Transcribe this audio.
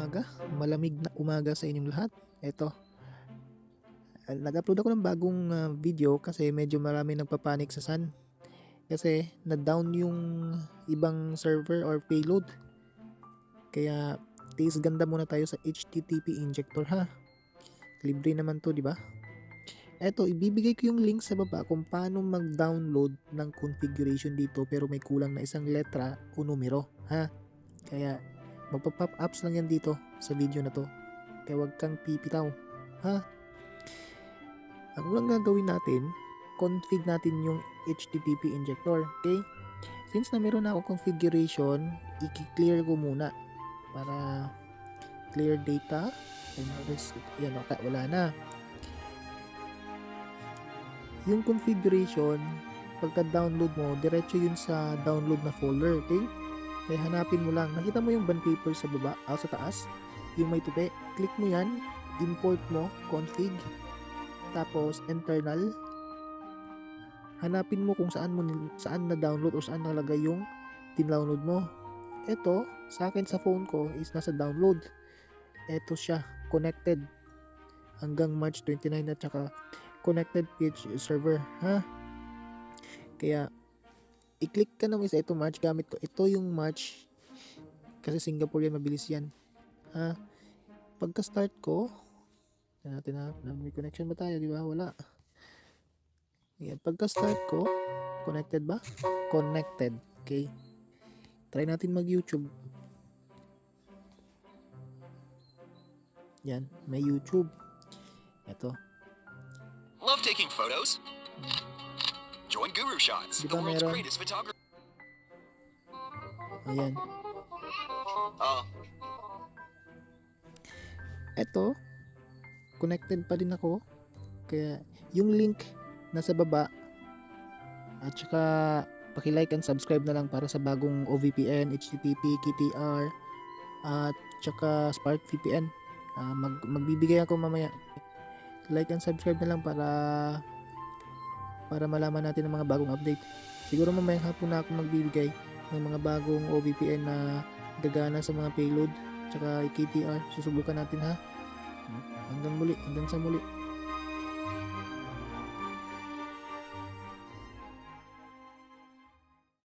umaga, malamig na umaga sa inyong lahat. Eto, nag-upload ako ng bagong video kasi medyo marami nagpapanik sa Sun. Kasi na-down yung ibang server or payload. Kaya tiis ganda muna tayo sa HTTP injector ha. Libre naman to, di ba? Eto, ibibigay ko yung link sa baba kung paano mag-download ng configuration dito pero may kulang na isang letra o numero ha. Kaya magpa-pop ups lang yan dito sa video na to. Kaya wag kang pipitaw ha. Ang unang gagawin natin, config natin yung HTTP injector. Okay? Since na meron na akong configuration, i-clear ko muna para clear data and yan, okay, wala na. Yung configuration, pagka-download mo, diretso yun sa download na folder, okay? Kaya hanapin mo lang. Nakita mo yung bond paper sa baba, sa taas, yung may tupi. Click mo yan, import mo, config, tapos internal. Hanapin mo kung saan na download o saan nalagay yung tindownload mo. Ito, sa akin sa phone ko is nasa download. Ito siya, connected hanggang March 29 at saka connected page server, ha? Kaya i-click ka naman sa ito March, gamit ko ito yung March kasi Singapore yan, mabilis yan, ha? Pagka start ko, natin na may connection ba tayo, di ba? Wala. Yan, pagka start ko, connected ba? Connected. Okay. Try natin mag YouTube. Yan, may YouTube. Ito. Love taking photos? Join Guru Shots, the world's greatest photographer. Ayan. Ito, connected pa din ako. Kaya yung link nasa baba at saka paki-like and subscribe na lang para sa bagong OVPN, HTTP, KTR at saka Spark VPN. Magbibigay ako mamaya. Like and subscribe na lang para malaman natin ang mga bagong update. Siguro mamayang hapon na ako magbibigay ng mga bagong OVPN na gagana sa mga payload tsaka KTR. Susubukan natin ha. Hanggang sa muli.